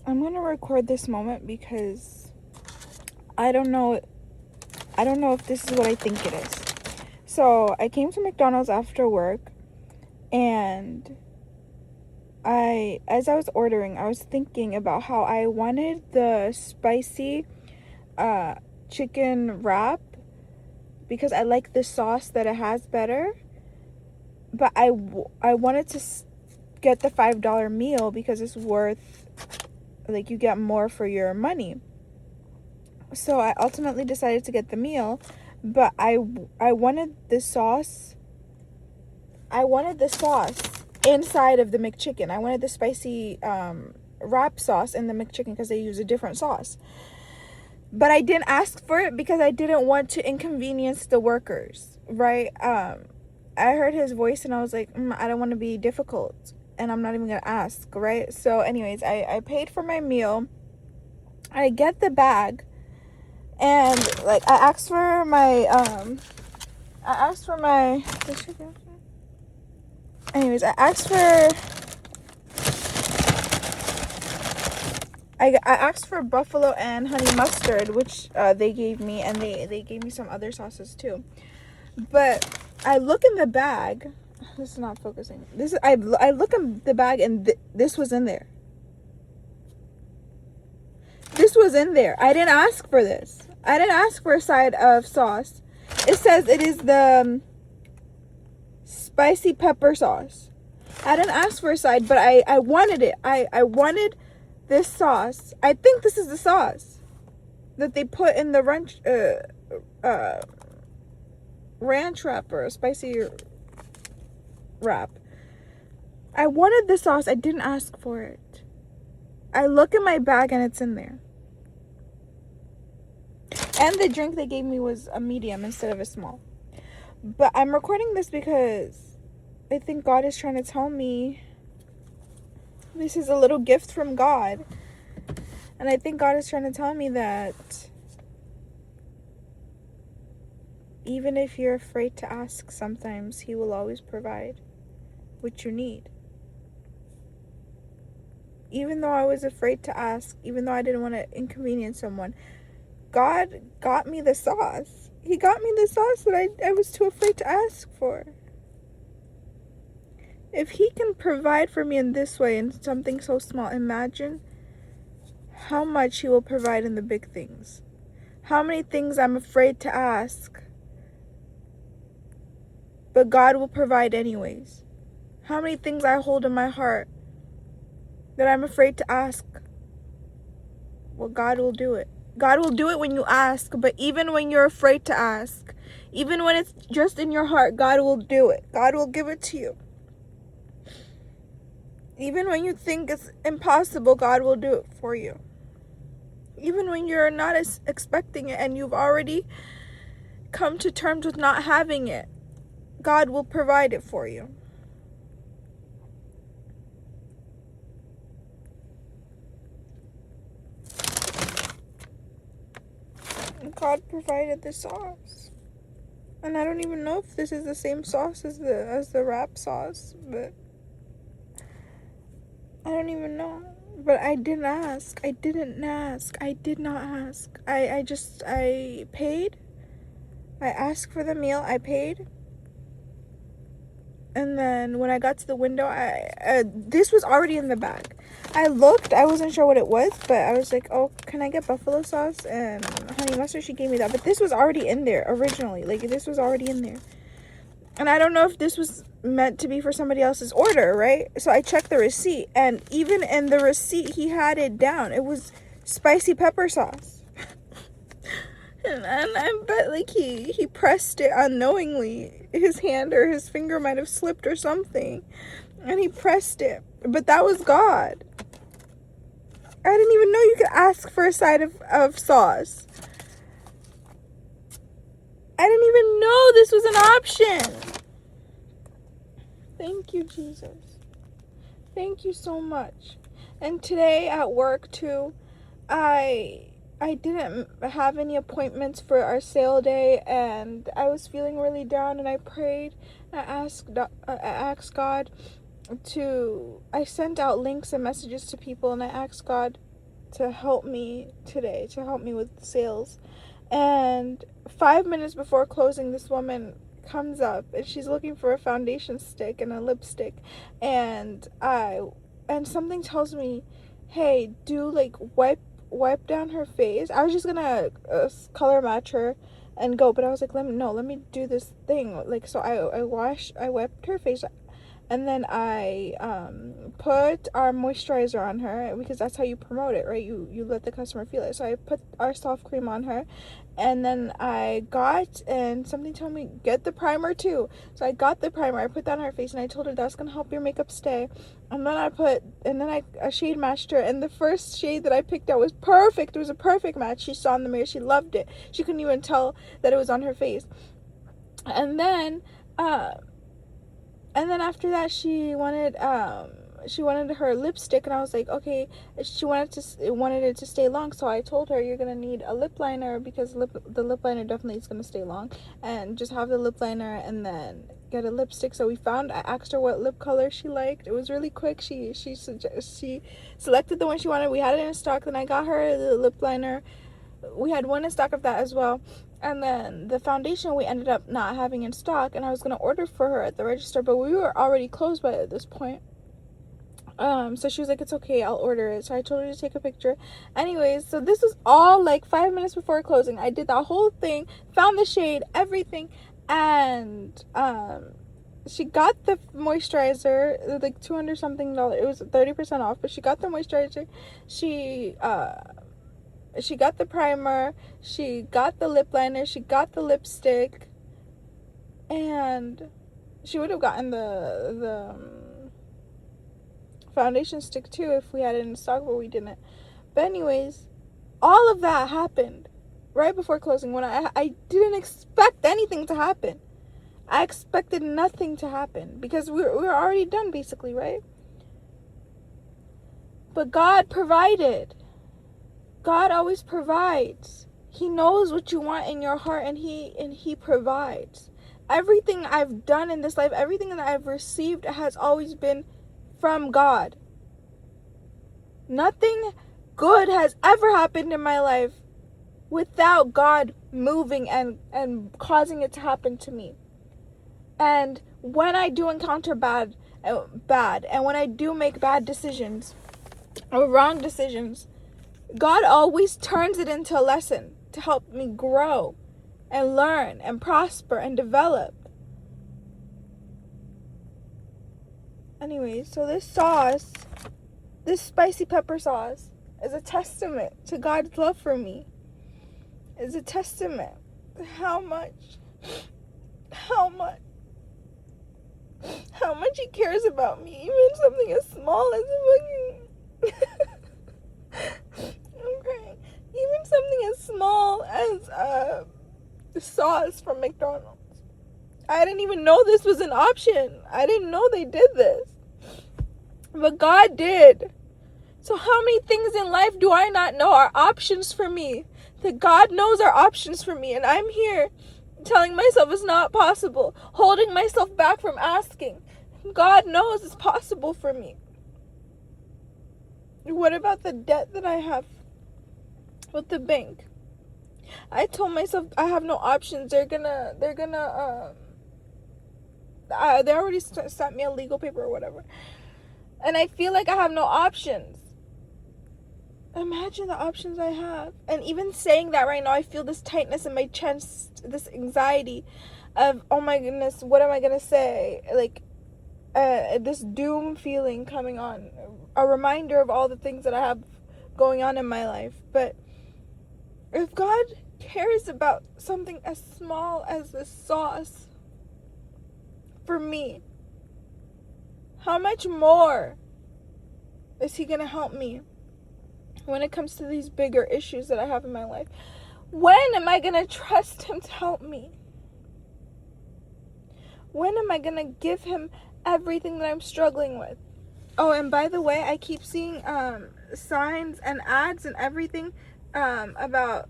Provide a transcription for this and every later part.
I'm gonna record this moment because I don't know if this is what I think it is. So I came to McDonald's after work, and as I was ordering, I was thinking about how I wanted the spicy chicken wrap because I like the sauce that it has better. But I wanted to get the $5 meal because it's worth, like, you get more for your money. So I ultimately decided to get the meal, but I wanted the sauce. I wanted the sauce inside of the McChicken. I wanted the spicy wrap sauce in the McChicken because they use a different sauce. But I didn't ask for it because I didn't want to inconvenience the workers, right? I heard his voice and I was like, I don't want to be difficult, and I'm not even going to ask, right? So anyways, I paid for my meal. I get the bag, and like I asked for my anyways, I asked for buffalo and honey mustard, which they gave me, and they gave me some other sauces too. But I look in the bag. This is not focusing. I look in the bag, and this was in there. This was in there. I didn't ask for this. I didn't ask for a side of sauce. It says it is the spicy pepper sauce. I didn't ask for a side, but I wanted it. I wanted this sauce. I think this is the sauce that they put in the ranch wrap or spicy wrap. I wanted the sauce. I didn't ask for it. I look in my bag and it's in there. And the drink they gave me was a medium instead of a small. But I'm recording this because I think God is trying to tell me this is a little gift from God. And I think God is trying to tell me that even if you're afraid to ask, sometimes He will always provide what you need. Even though I was afraid to ask, even though I didn't want to inconvenience someone, God got me the sauce. He got me the sauce that I was too afraid to ask for. If He can provide for me in this way, in something so small, imagine how much He will provide in the big things. How many things I'm afraid to ask, but God will provide anyways. How many things I hold in my heart that I'm afraid to ask, well, God will do it. God will do it when you ask, but even when you're afraid to ask, even when it's just in your heart, God will do it. God will give it to you. Even when you think it's impossible, God will do it for you. Even when you're not expecting it and you've already come to terms with not having it, God will provide it for you. God provided the sauce. And I don't even know if this is the same sauce as the wrap sauce, but I don't even know. But I didn't ask. I didn't ask. I did not ask. I paid. I asked for the meal. I paid. And then when I got to the window, this was already in the bag. I looked. I wasn't sure what it was, but I was like, oh, can I get buffalo sauce and honey mustard? She gave me that. But this was already in there originally. Like, this was already in there. And I don't know if this was meant to be for somebody else's order, right? So I checked the receipt. And even in the receipt, he had it down. It was spicy pepper sauce. And I bet, like, he pressed it unknowingly. His hand or his finger might have slipped or something. And he pressed it. But that was God. I didn't even know you could ask for a side of sauce. I didn't even know this was an option. Thank you, Jesus. Thank you so much. And today at work, too, I didn't have any appointments for our sale day, and I was feeling really down, and I prayed. I asked God I sent out links and messages to people, and I asked God to help me today, to help me with sales. And 5 minutes before closing, this woman comes up and she's looking for a foundation stick and a lipstick, and something tells me, hey, do like wipe down her face. I was just gonna color match her and go, but I was like, let me do this thing. Like, so I wiped her face, and then I put our moisturizer on her, because that's how you promote it, right? You let the customer feel it. So I put our soft cream on her, and then and something told me, get the primer too. So I got the primer, I put that on her face, and I told her that's gonna help your makeup stay. And then I shade matched her, and the first shade that I picked out was perfect. It was a perfect match. She saw in the mirror, she loved it. She couldn't even tell that it was on her face. And then after that, she wanted her lipstick, and I was like, okay. She wanted it to stay long, so I told her, you're gonna need a lip liner, because the lip liner definitely is gonna stay long, and just have the lip liner and then get a lipstick. So I asked her what lip color she liked. It was really quick. She selected the one she wanted. We had it in stock. Then I got her the lip liner. We had one in stock of that as well. And then the foundation we ended up not having in stock, and I was gonna order for her at the register, but we were already closed by this point. So she was like, it's okay, I'll order it. So I told her to take a picture. Anyways, so this was all like 5 minutes before closing. I did that whole thing, found the shade, everything, and she got the moisturizer, like $200 something. It was 30% off, but she got the moisturizer. She got the primer, she got the lip liner, she got the lipstick, and she would have gotten the foundation stick too if we had it in stock, but we didn't. But anyways, all of that happened right before closing, when I didn't expect anything to happen. I expected nothing to happen, because we were already done basically, right? But God provided. God always provides. He knows what you want in your heart, and he provides. Everything I've done in this life, everything that I've received, has always been from God. Nothing good has ever happened in my life without God moving and causing it to happen to me. And when I do encounter bad, and when I do make bad decisions or wrong decisions, God always turns it into a lesson to help me grow and learn and prosper and develop. Anyway, so this spicy pepper sauce, is a testament to God's love for me. It's a testament to how much He cares about me. Even something as small as a fucking okay. Even something as small as sauce from McDonald's. I didn't even know this was an option. I didn't know they did this. But God did. So how many things in life do I not know are options for me? That God knows are options for me. And I'm here telling myself it's not possible. Holding myself back from asking. God knows it's possible for me. What about the debt that I have with the bank? I told myself I have no options. They already sent me a legal paper or whatever. And I feel like I have no options. Imagine the options I have. And even saying that right now, I feel this tightness in my chest, this anxiety of, oh my goodness, what am I going to say? Like, this doom feeling coming on. A reminder of all the things that I have going on in my life. But if God cares about something as small as this sauce for me, how much more is He going to help me when it comes to these bigger issues that I have in my life? When am I going to trust Him to help me? When am I going to give Him everything that I'm struggling with? Oh, and by the way, I keep seeing signs and ads and everything about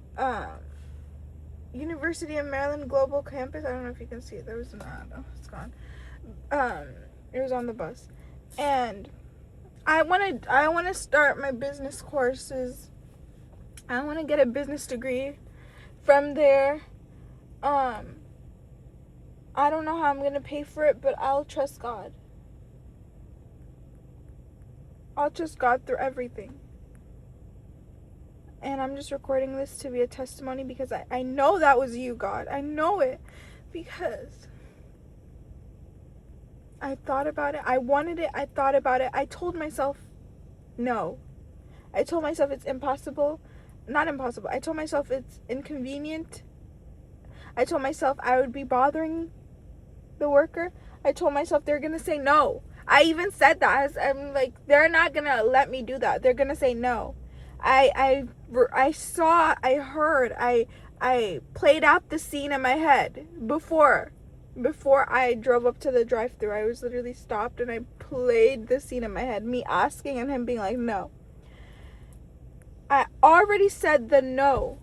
University of Maryland Global Campus. I don't know if you can see it. There was an ad. Oh, it's gone. It was on the bus. And I want to start my business courses. I want to get a business degree. From there, I don't know how I'm going to pay for it, but I'll trust God. I'll trust God through everything. And I'm just recording this to be a testimony because I know that was you, God. I know it because I thought about it. I wanted it. I thought about it. I told myself no. I told myself it's impossible. Not impossible. I told myself it's inconvenient. I told myself I would be bothering the worker. I told myself they're going to say no. I even said that. I'm like, they're not going to let me do that. They're going to say no. I saw, I heard, I played out the scene in my head before I drove up to the drive-thru. I was literally stopped and I played the scene in my head, me asking and him being like, no. I already said the no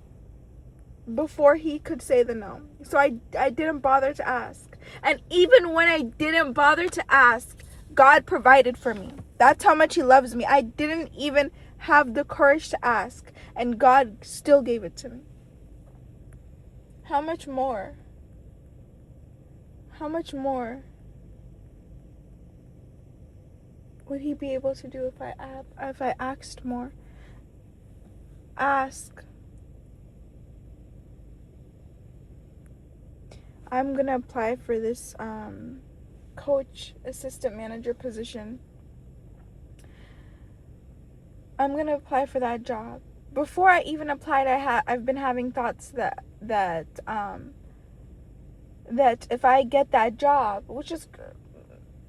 before he could say the no. So I didn't bother to ask. And even when I didn't bother to ask, God provided for me. That's how much he loves me. I didn't even have the courage to ask, and God still gave it to me. How much more? How much more would he be able to do if I asked more? Ask. I'm gonna apply for this coach assistant manager position. I'm gonna apply for that job. Before I even applied, I've been having thoughts that if I get that job,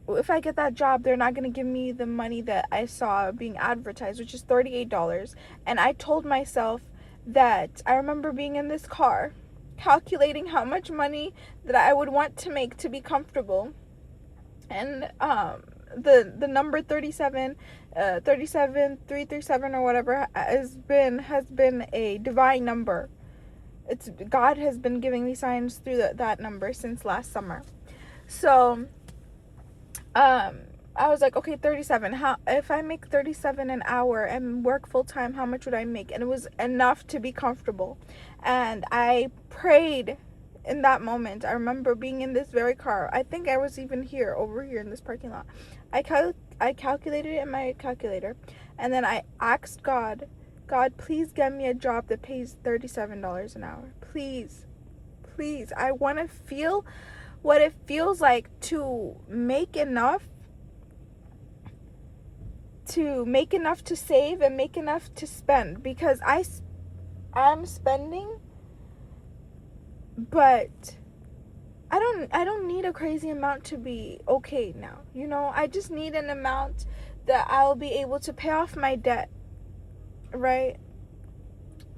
if I get that job, they're not gonna give me the money that I saw being advertised, which is $38. And I told myself that I remember being in this car, calculating how much money that I would want to make to be comfortable, and the number 337 or whatever has been a divine number. It's God has been giving me signs through that number since last summer. So I was like, okay, 37. How if I make 37 an hour and work full time, how much would I make? And it was enough to be comfortable. And I prayed in that moment. I remember being in this very car. I think I was even over here in this parking lot. I calculated it in my calculator, and then I asked God, please get me a job that pays $37 an hour. Please. I want to feel what it feels like to make enough to save and make enough to spend, because I'm spending, but I don't need a crazy amount to be okay now. I just need an amount that I'll be able to pay off my debt, right?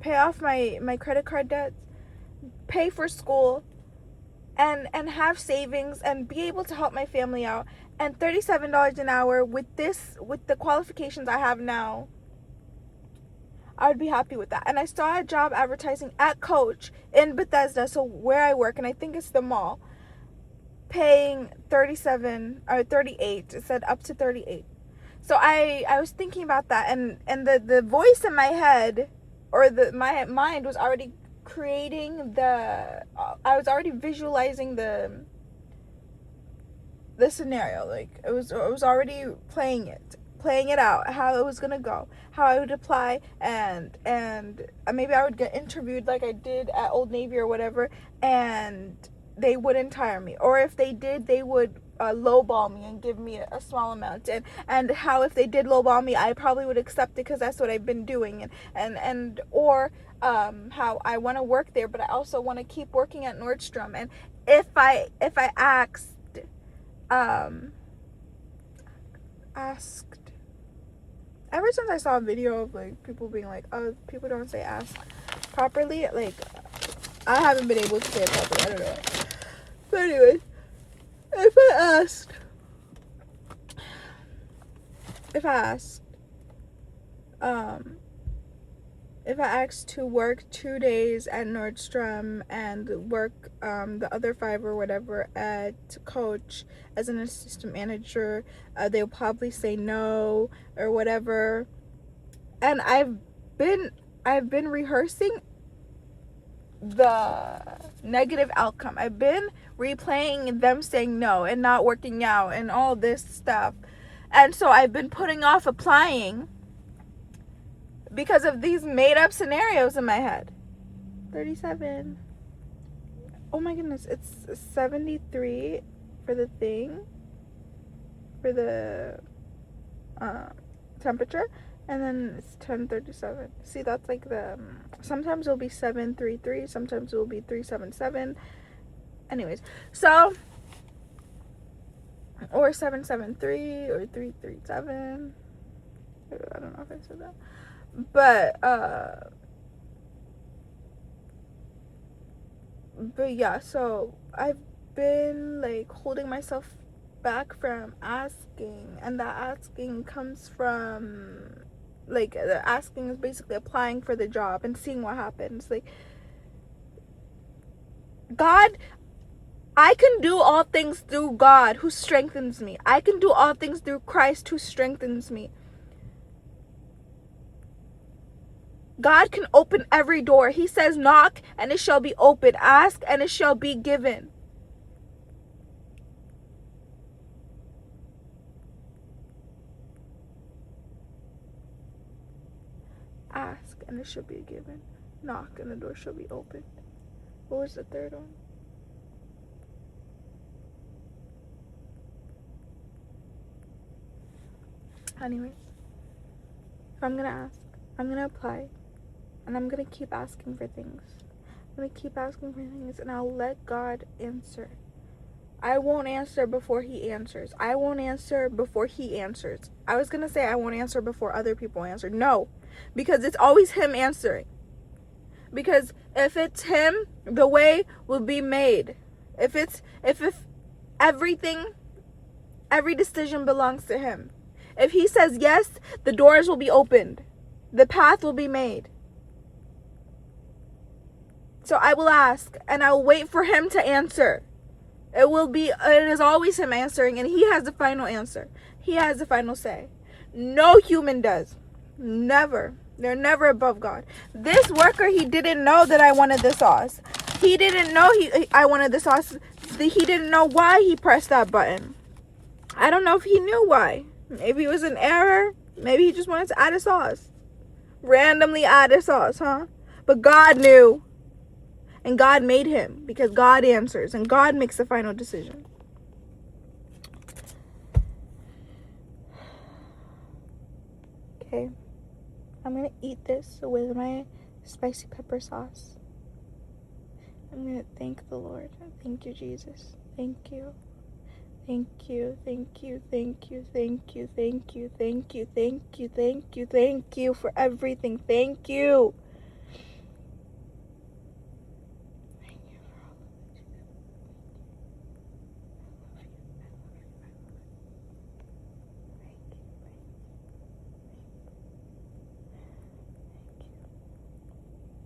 Pay off my credit card debts, pay for school, and have savings and be able to help my family out. And $37 an hour with the qualifications I have now, I would be happy with that. And I saw a job advertising at Coach in Bethesda, so where I work, and I think it's the mall, paying 37 or 38. It said up to 38. So I was thinking about that, and the voice in my head, or my mind was already creating I was already visualizing the scenario. Like it was already playing it out, how it was gonna go, how I would apply, and maybe I would get interviewed like I did at Old Navy or whatever, and they wouldn't hire me, or if they did, they would lowball me and give me a small amount, and how if they did lowball me, I probably would accept it because that's what I've been doing, or how I want to work there, but I also want to keep working at Nordstrom. And if I asked ever since I saw a video of like people being like, oh, people don't say ask properly, like I haven't been able to say it properly, I don't know why. But anyways, if I asked if I asked to work 2 days at Nordstrom and work the other 5 or whatever at Coach as an assistant manager, they'll probably say no or whatever. And I've been rehearsing the negative outcome. I've been replaying them saying no and not working out and all this stuff. And so I've been putting off applying because of these made up scenarios in my head. 37. Oh my goodness, it's 73 for the thing, for the temperature, and then it's 10:37. See, that's like the sometimes it'll be 733, sometimes it will be 377. Anyways, so or 773 or 337. I don't know if I said that. But yeah, so I've been like holding myself back from asking, and that asking comes from like the asking is basically applying for the job and seeing what happens. Like, God, I can do all things through God who strengthens me. I can do all things through Christ who strengthens me. God can open every door. He says, knock and it shall be opened. Ask and it shall be given. Ask and it shall be given. Knock and the door shall be opened. What was the third one? Anyways, if I'm gonna ask, I'm gonna apply, and I'm gonna keep asking for things. I'm gonna keep asking for things, and I'll let God answer. I won't answer before He answers. I won't answer before He answers. I was gonna say I won't answer before other people answer. No, because it's always Him answering. Because if it's Him, the way will be made. If everything, every decision belongs to Him. If He says yes, the doors will be opened. The path will be made. So I will ask, and I will wait for Him to answer. It is always Him answering, and He has the final answer. He has the final say. No human does. Never. They're never above God. This worker, he didn't know that I wanted the sauce. He didn't know I wanted the sauce. He didn't know why he pressed that button. I don't know if he knew why. Maybe it was an error. Maybe he just wanted to add a sauce. Randomly add a sauce, huh? But God knew. And God made him, because God answers and God makes the final decision. Okay. I'm going to eat this with my spicy pepper sauce. I'm going to thank the Lord. Thank you, Jesus. Thank you. Thank you, thank you, thank you, thank you, thank you, thank you, thank you, thank you, thank you for everything. Thank you.